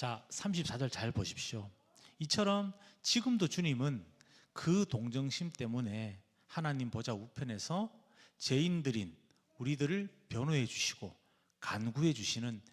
자, 34절 잘 보십시오. 이처럼 지금도 주님은 그 동정심 때문에 하나님 보좌 우편에서 죄인들인 우리들을 변호해 주시고 간구해 주시는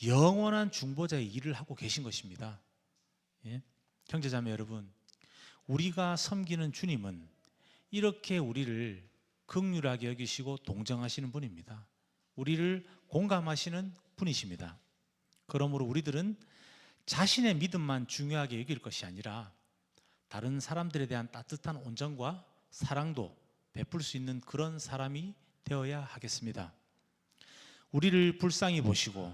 영원한 중보자의 일을 하고 계신 것입니다. 예? 형제자매 여러분, 우리가 섬기는 주님은 이렇게 우리를 긍휼하게 여기시고 동정하시는 분입니다. 우리를 공감하시는 분이십니다. 그러므로 우리들은 자신의 믿음만 중요하게 여길 것이 아니라 다른 사람들에 대한 따뜻한 온정과 사랑도 베풀 수 있는 그런 사람이 되어야 하겠습니다. 우리를 불쌍히 보시고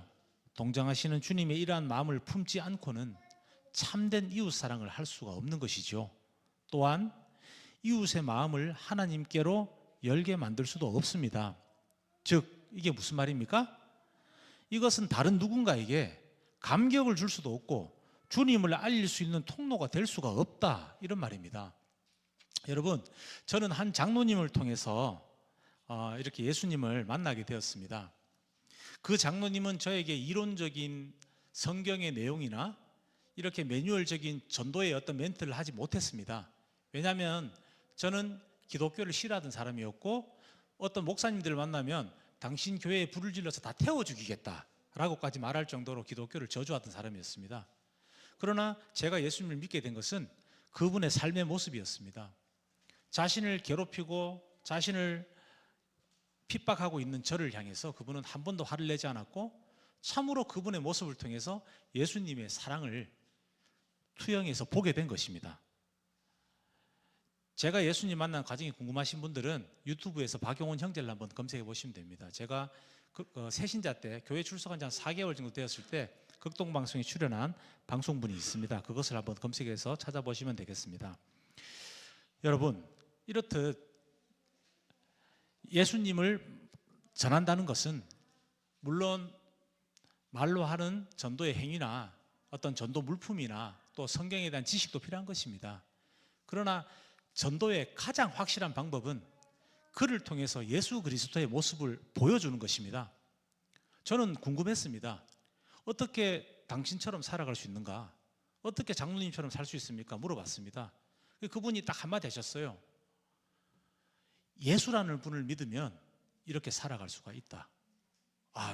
동정하시는 주님의 이러한 마음을 품지 않고는 참된 이웃사랑을 할 수가 없는 것이죠. 또한 이웃의 마음을 하나님께로 열게 만들 수도 없습니다. 즉 이게 무슨 말입니까? 이것은 다른 누군가에게 감격을 줄 수도 없고 주님을 알릴 수 있는 통로가 될 수가 없다, 이런 말입니다. 여러분, 저는 한 장로님을 통해서 이렇게 예수님을 만나게 되었습니다. 그 장로님은 저에게 이론적인 성경의 내용이나 이렇게 매뉴얼적인 전도의 어떤 멘트를 하지 못했습니다. 왜냐하면 저는 기독교를 싫어하던 사람이었고 어떤 목사님들을 만나면 당신 교회에 불을 질러서 다 태워 죽이겠다 라고까지 말할 정도로 기독교를 저주하던 사람이었습니다. 그러나 제가 예수님을 믿게 된 것은 그분의 삶의 모습이었습니다. 자신을 괴롭히고 자신을 핍박하고 있는 저를 향해서 그분은 한 번도 화를 내지 않았고 참으로 그분의 모습을 통해서 예수님의 사랑을 투영해서 보게 된 것입니다. 제가 예수님 만난 과정이 궁금하신 분들은 유튜브에서 박용훈 형제를 한번 검색해 보시면 됩니다. 제가 새신자 때 교회 출석한 지 한 4개월 정도 되었을 때 극동방송에 출연한 방송분이 있습니다. 그것을 한번 검색해서 찾아보시면 되겠습니다. 여러분, 이렇듯 예수님을 전한다는 것은 물론 말로 하는 전도의 행위나 어떤 전도 물품이나 또 성경에 대한 지식도 필요한 것입니다. 그러나 전도의 가장 확실한 방법은 그를 통해서 예수 그리스도의 모습을 보여주는 것입니다. 저는 궁금했습니다. 어떻게 당신처럼 살아갈 수 있는가? 어떻게 장로님처럼 살 수 있습니까? 물어봤습니다. 그분이 딱 한마디 하셨어요. 예수라는 분을 믿으면 이렇게 살아갈 수가 있다.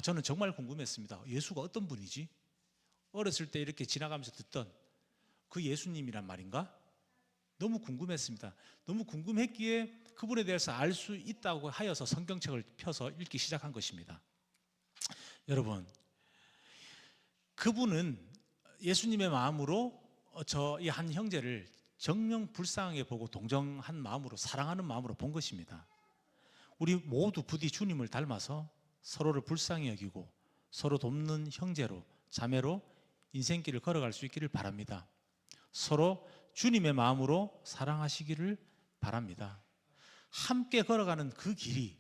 저는 정말 궁금했습니다. 예수가 어떤 분이지? 어렸을 때 이렇게 지나가면서 듣던 그 예수님이란 말인가? 너무 궁금했습니다. 너무 궁금했기에 그분에 대해서 알 수 있다고 하여서 성경책을 펴서 읽기 시작한 것입니다. 여러분, 그분은 예수님의 마음으로 저 이 한 형제를 정녕 불쌍하게 보고 동정한 마음으로, 사랑하는 마음으로 본 것입니다. 우리 모두 부디 주님을 닮아서 서로를 불쌍히 여기고 서로 돕는 형제로, 자매로 인생길을 걸어갈 수 있기를 바랍니다. 서로 주님의 마음으로 사랑하시기를 바랍니다. 함께 걸어가는 그 길이,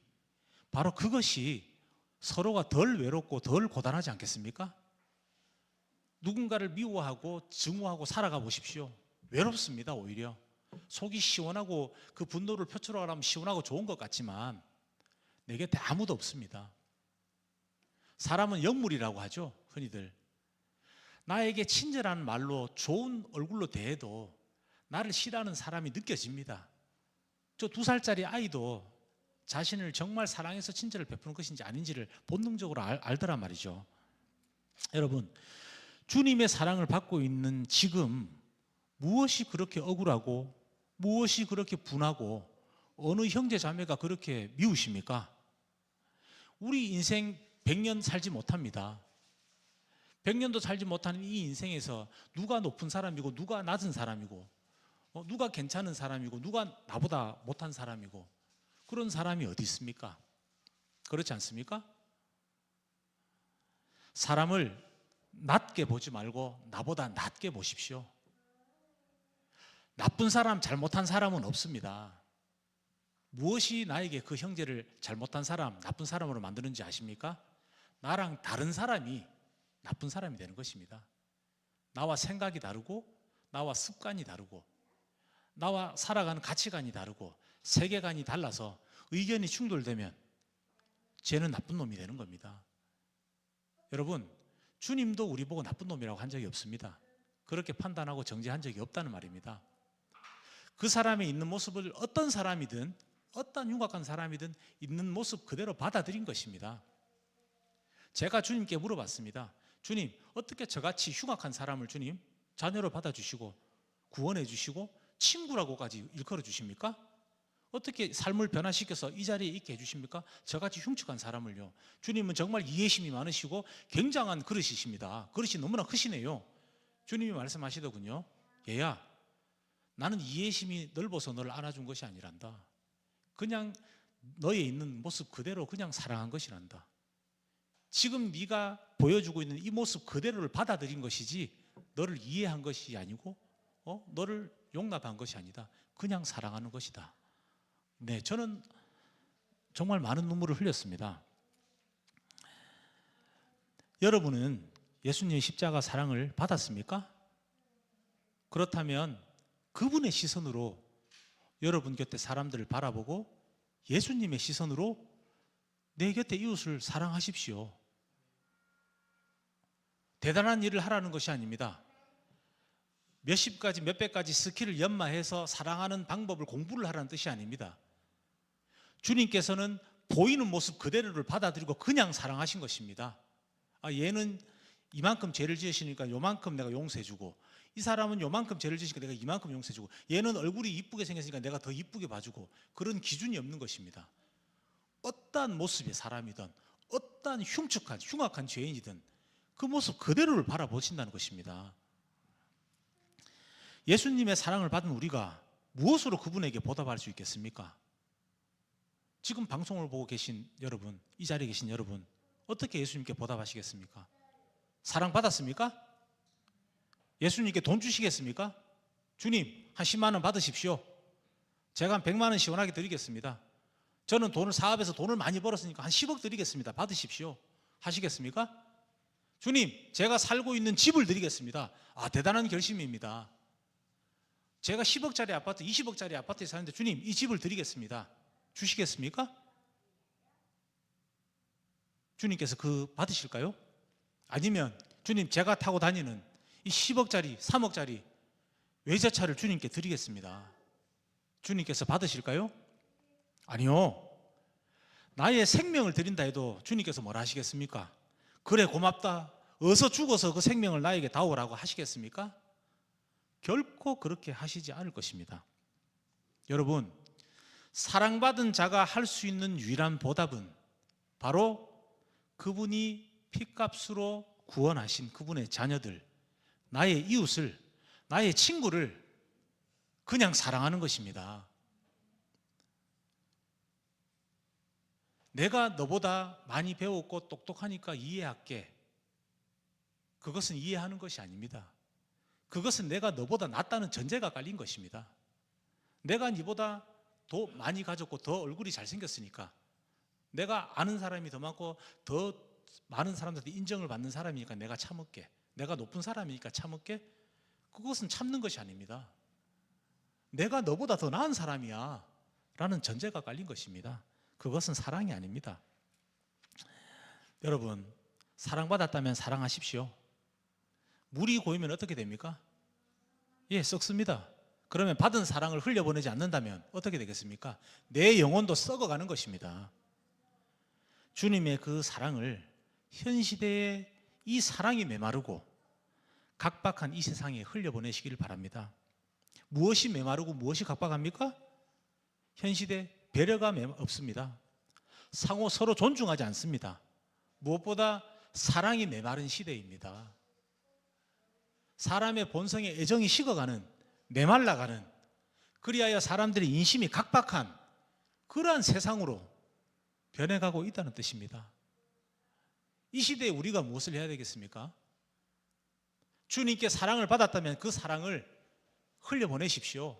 바로 그것이 서로가 덜 외롭고 덜 고단하지 않겠습니까? 누군가를 미워하고 증오하고 살아가 보십시오. 외롭습니다. 오히려 속이 시원하고 그 분노를 표출하려면 시원하고 좋은 것 같지만 내 곁에 아무도 없습니다. 사람은 영물이라고 하죠. 흔히들 나에게 친절한 말로 좋은 얼굴로 대해도 나를 싫어하는 사람이 느껴집니다. 저 2살짜리 아이도 자신을 정말 사랑해서 친절을 베푸는 것인지 아닌지를 본능적으로 알더란 말이죠. 여러분, 주님의 사랑을 받고 있는 지금 무엇이 그렇게 억울하고 무엇이 그렇게 분하고 어느 형제 자매가 그렇게 미우십니까? 우리 인생 100년 살지 못합니다. 100년도 살지 못하는 이 인생에서 누가 높은 사람이고 누가 낮은 사람이고 누가 괜찮은 사람이고 누가 나보다 못한 사람이고 그런 사람이 어디 있습니까? 그렇지 않습니까? 사람을 낮게 보지 말고 나보다 낮게 보십시오. 나쁜 사람, 잘못한 사람은 없습니다. 무엇이 나에게 그 형제를 잘못한 사람, 나쁜 사람으로 만드는지 아십니까? 나랑 다른 사람이 나쁜 사람이 되는 것입니다. 나와 생각이 다르고 나와 습관이 다르고 나와 살아가는 가치관이 다르고 세계관이 달라서 의견이 충돌되면 쟤는 나쁜 놈이 되는 겁니다. 여러분, 주님도 우리 보고 나쁜 놈이라고 한 적이 없습니다. 그렇게 판단하고 정죄한 적이 없다는 말입니다. 그 사람의 있는 모습을 어떤 사람이든 어떤 흉악한 사람이든 있는 모습 그대로 받아들인 것입니다. 제가 주님께 물어봤습니다. 주님, 어떻게 저같이 흉악한 사람을 주님 자녀로 받아주시고 구원해 주시고 친구라고까지 일컬어 주십니까? 어떻게 삶을 변화시켜서 이 자리에 있게 해주십니까? 저같이 흉측한 사람을요. 주님은 정말 이해심이 많으시고 굉장한 그릇이십니다. 그릇이 너무나 크시네요. 주님이 말씀하시더군요. 얘야, 나는 이해심이 넓어서 너를 안아준 것이 아니란다. 그냥 너에 있는 모습 그대로 그냥 사랑한 것이란다. 지금 네가 보여주고 있는 이 모습 그대로를 받아들인 것이지 너를 이해한 것이 아니고 너를 용납한 것이 아니다. 그냥 사랑하는 것이다. 네, 저는 정말 많은 눈물을 흘렸습니다. 여러분은 예수님의 십자가 사랑을 받았습니까? 그렇다면 그분의 시선으로 여러분 곁에 사람들을 바라보고 예수님의 시선으로 내 곁에 이웃을 사랑하십시오. 대단한 일을 하라는 것이 아닙니다. 몇십 가지 몇백 가지 스킬을 연마해서 사랑하는 방법을 공부를 하라는 뜻이 아닙니다. 주님께서는 보이는 모습 그대로를 받아들이고 그냥 사랑하신 것입니다. 얘는 이만큼 죄를 지으시니까 요만큼 내가 용서해주고, 이 사람은 요만큼 죄를 지으니까 내가 이만큼 용서해주고, 얘는 얼굴이 이쁘게 생겼으니까 내가 더 이쁘게 봐주고, 그런 기준이 없는 것입니다. 어떠한 모습의 사람이든 어떠한 흉측한 흉악한 죄인이든 그 모습 그대로를 바라보신다는 것입니다. 예수님의 사랑을 받은 우리가 무엇으로 그분에게 보답할 수 있겠습니까? 지금 방송을 보고 계신 여러분, 이 자리에 계신 여러분, 어떻게 예수님께 보답하시겠습니까? 사랑받았습니까? 예수님께 돈 주시겠습니까? 주님, 한 10만 원 받으십시오. 제가 한 100만 원 시원하게 드리겠습니다. 저는 사업에서 돈을 많이 벌었으니까 한 10억 드리겠습니다. 받으십시오. 하시겠습니까? 주님, 제가 살고 있는 집을 드리겠습니다. 대단한 결심입니다. 제가 10억짜리 아파트, 20억짜리 아파트에 사는데 주님, 이 집을 드리겠습니다. 주시겠습니까? 주님께서 받으실까요? 아니면 주님, 제가 타고 다니는 이 10억짜리, 3억짜리 외제차를 주님께 드리겠습니다. 주님께서 받으실까요? 아니요. 나의 생명을 드린다 해도 주님께서 뭐라 하시겠습니까? 그래, 고맙다. 어서 죽어서 그 생명을 나에게 다오라고 하시겠습니까? 결코 그렇게 하시지 않을 것입니다. 여러분, 사랑받은 자가 할 수 있는 유일한 보답은 바로 그분이 핏값으로 구원하신 그분의 자녀들, 나의 이웃을, 나의 친구를 그냥 사랑하는 것입니다. 내가 너보다 많이 배웠고 똑똑하니까 이해할게. 그것은 이해하는 것이 아닙니다. 그것은 내가 너보다 낫다는 전제가 깔린 것입니다. 내가 네보다 더 많이 가졌고 더 얼굴이 잘생겼으니까, 내가 아는 사람이 더 많고 더 많은 사람들한테 인정을 받는 사람이니까 내가 참을게. 내가 높은 사람이니까 참을게. 그것은 참는 것이 아닙니다. 내가 너보다 더 나은 사람이야 라는 전제가 깔린 것입니다. 그것은 사랑이 아닙니다. 여러분, 사랑받았다면 사랑하십시오. 물이 고이면 어떻게 됩니까? 썩습니다. 그러면 받은 사랑을 흘려보내지 않는다면 어떻게 되겠습니까? 내 영혼도 썩어가는 것입니다. 주님의 그 사랑을 현 시대에 이 사랑이 메마르고 각박한 이 세상에 흘려보내시기를 바랍니다. 무엇이 메마르고 무엇이 각박합니까? 현 시대 배려가 없습니다. 상호 서로 존중하지 않습니다. 무엇보다 사랑이 메마른 시대입니다. 사람의 본성의 애정이 식어가는, 메말라가는, 그리하여 사람들의 인심이 각박한 그러한 세상으로 변해가고 있다는 뜻입니다. 이 시대에 우리가 무엇을 해야 되겠습니까? 주님께 사랑을 받았다면 그 사랑을 흘려보내십시오.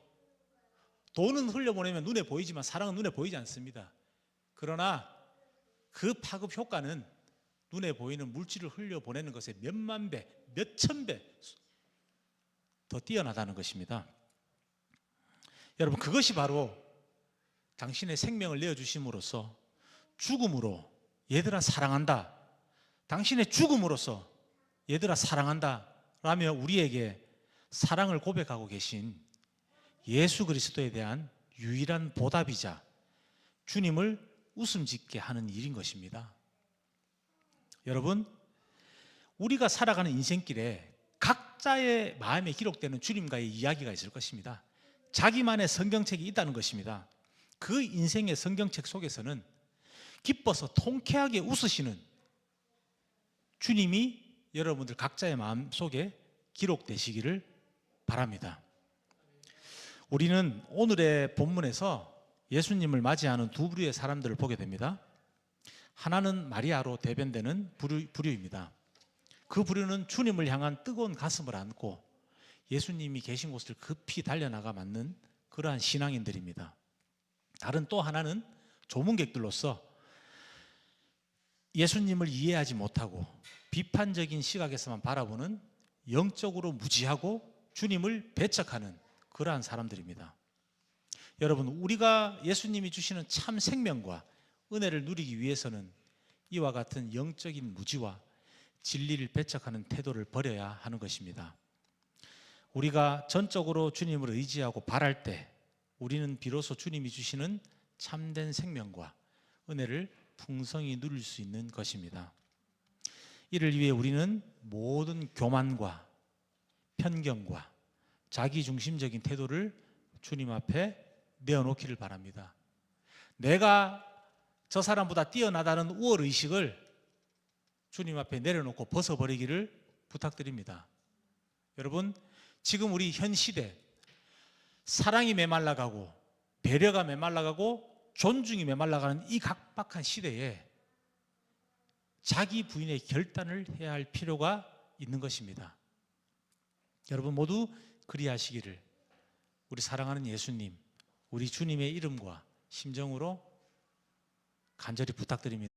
돈은 흘려보내면 눈에 보이지만 사랑은 눈에 보이지 않습니다. 그러나 그 파급 효과는 눈에 보이는 물질을 흘려보내는 것에 몇만 배, 몇천 배 더 뛰어나다는 것입니다. 여러분, 그것이 바로 당신의 생명을 내어주심으로써 죽음으로, 얘들아 사랑한다, 당신의 죽음으로써 얘들아 사랑한다 라며 우리에게 사랑을 고백하고 계신 예수 그리스도에 대한 유일한 보답이자 주님을 웃음 짓게 하는 일인 것입니다. 여러분, 우리가 살아가는 인생길에 각자의 마음에 기록되는 주님과의 이야기가 있을 것입니다. 자기만의 성경책이 있다는 것입니다. 그 인생의 성경책 속에서는 기뻐서 통쾌하게 웃으시는 주님이 여러분들 각자의 마음 속에 기록되시기를 바랍니다. 우리는 오늘의 본문에서 예수님을 맞이하는 두 부류의 사람들을 보게 됩니다. 하나는 마리아로 대변되는 부류입니다. 그 부류는 주님을 향한 뜨거운 가슴을 안고 예수님이 계신 곳을 급히 달려나가 맞는 그러한 신앙인들입니다. 다른 또 하나는 조문객들로서 예수님을 이해하지 못하고 비판적인 시각에서만 바라보는 영적으로 무지하고 주님을 배척하는 그러한 사람들입니다. 여러분, 우리가 예수님이 주시는 참 생명과 은혜를 누리기 위해서는 이와 같은 영적인 무지와 진리를 배척하는 태도를 버려야 하는 것입니다. 우리가 전적으로 주님을 의지하고 바랄 때 우리는 비로소 주님이 주시는 참된 생명과 은혜를 풍성히 누릴 수 있는 것입니다. 이를 위해 우리는 모든 교만과 편견과 자기중심적인 태도를 주님 앞에 내어놓기를 바랍니다. 내가 저 사람보다 뛰어나다는 우월의식을 주님 앞에 내려놓고 벗어버리기를 부탁드립니다. 여러분, 지금 우리 현 시대 사랑이 메말라가고 배려가 메말라가고 존중이 메말라가는 이 각박한 시대에 자기 부인의 결단을 해야 할 필요가 있는 것입니다. 여러분 모두 그리하시기를 우리 사랑하는 예수님, 우리 주님의 이름과 심정으로 간절히 부탁드립니다.